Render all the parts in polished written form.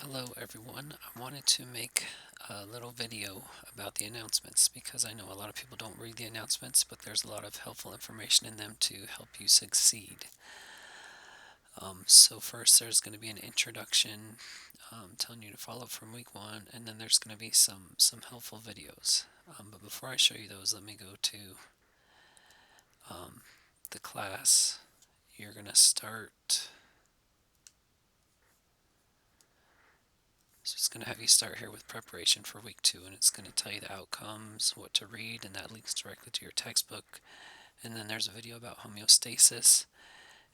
Hello everyone. I wanted to make a little video about the announcements because I know a lot of people don't read the announcements, but there's a lot of helpful information in them to help you succeed. So first there's going to be an introduction telling you to follow from week one, and then there's going to be some helpful videos. But before I show you those, let me go to um, the class. You're going to start. So it's going to have you start here with preparation for week two, and it's going to tell you the outcomes, what to read, and that links directly to your textbook. And then there's a video about homeostasis,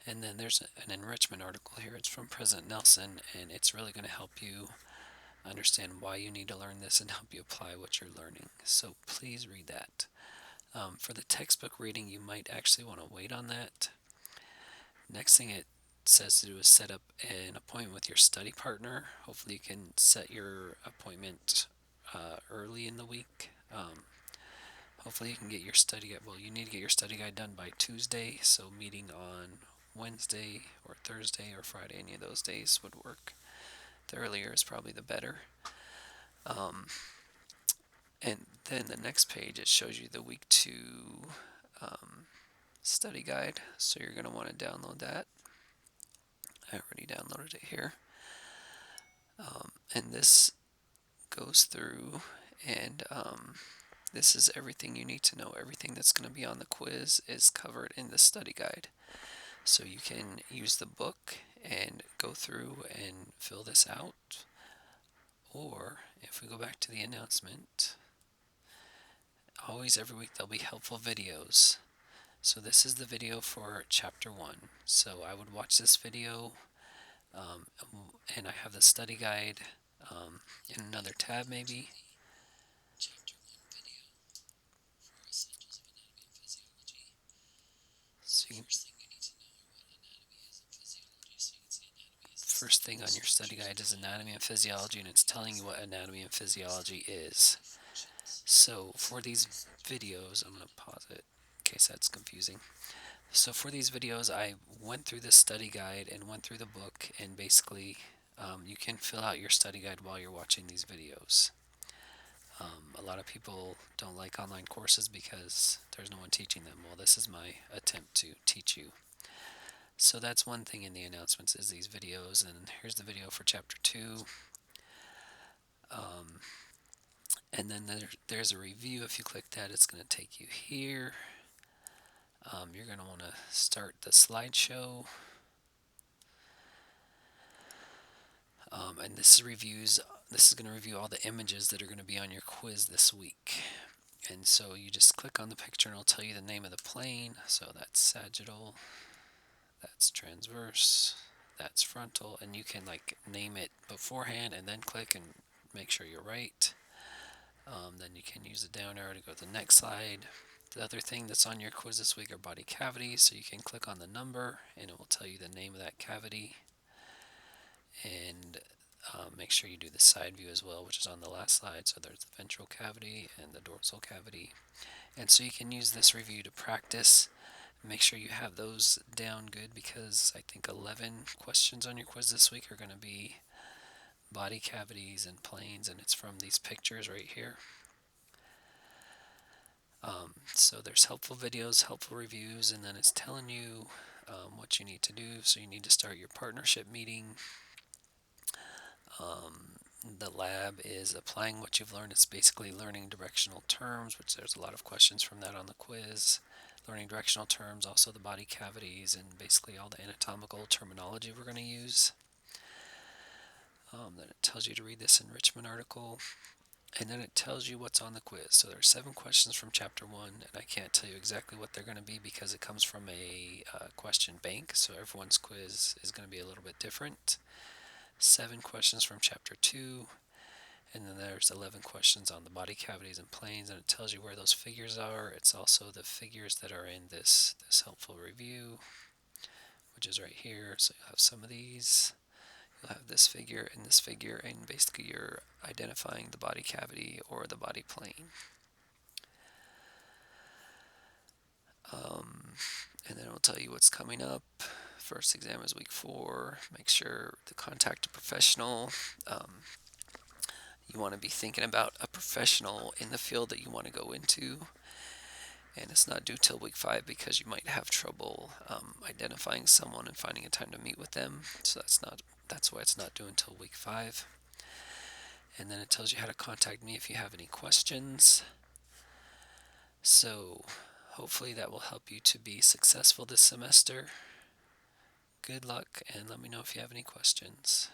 and then there's an enrichment article here. It's from President Nelson, and it's really going to help you understand why you need to learn this and help you apply what you're learning. So please read that. For the textbook reading, you might actually want to wait on that. Next thing it says to do is set up an appointment with your study partner. Hopefully you can set your appointment early in the week. Hopefully you can get your study guide. Well, you need to get your study guide done by Tuesday, so meeting on Wednesday or Thursday or Friday, any of those days would work. The earlier is probably the better. And then the next page, it shows you the week two study guide, so you're going to want to download that. I already downloaded it here. And this goes through, and this is everything you need to know. Everything that's going to be on the quiz is covered in the study guide. So you can use the book and go through and fill this out. Or if we go back to the announcement, always every week there'll be helpful videos. So this is the video for chapter 1. So I would watch this video, and I have the study guide in another tab maybe. So you can, first thing on your study guide is anatomy and physiology, and it's telling you what anatomy and physiology is. So for these videos, I'm going to pause it in case that's confusing. So for these videos, I went through the study guide and went through the book, and basically you can fill out your study guide while you're watching these videos. A lot of people don't like online courses because there's no one teaching them. Well, this is my attempt to teach you. So that's one thing in the announcements is these videos, and here's the video for chapter 2. And then there's a review. If you click that, it's going to take you here. You're going to want to start the slideshow. And this is going to review all the images that are going to be on your quiz this week. And so you just click on the picture and it'll tell you the name of the plane. So that's sagittal, that's transverse, that's frontal, and you can like name it beforehand and then click and make sure you're right. Then you can use the down arrow to go to the next slide. The other thing that's on your quiz this week are body cavities, so you can click on the number and it will tell you the name of that cavity. And make sure you do the side view as well, which is on the last slide. So there's the ventral cavity and the dorsal cavity. And so you can use this review to practice. Make sure you have those down good because I think 11 questions on your quiz this week are going to be body cavities and planes, and it's from these pictures right here. So there's helpful videos, helpful reviews, and then it's telling you what you need to do. So you need to start your partnership meeting. The lab is applying what you've learned. It's basically learning directional terms, which there's a lot of questions from that on the quiz. Learning directional terms, also the body cavities, and basically all the anatomical terminology we're going to use. Then it tells you to read this enrichment article, and then it tells you what's on the quiz. So there are 7 questions from chapter 1, and I can't tell you exactly what they're going to be because it comes from a question bank, so everyone's quiz is going to be a little bit different. 7 questions from chapter 2, and then there's 11 questions on the body cavities and planes, and it tells you where those figures are. It's also the figures that are in this helpful review, which is right here. So you'll have some of these. You'll have this figure and this figure, and basically you're identifying the body cavity or the body plane. And then it'll tell you what's coming up. first exam is week 4. Make sure to contact a professional. You want to be thinking about a professional in the field that you want to go into, and it's not due till week 5 because you might have trouble identifying someone and finding a time to meet with them. So that's why it's not due until week 5. And then it tells you how to contact me if you have any questions. So hopefully that will help you to be successful this semester. Good luck, and let me know if you have any questions.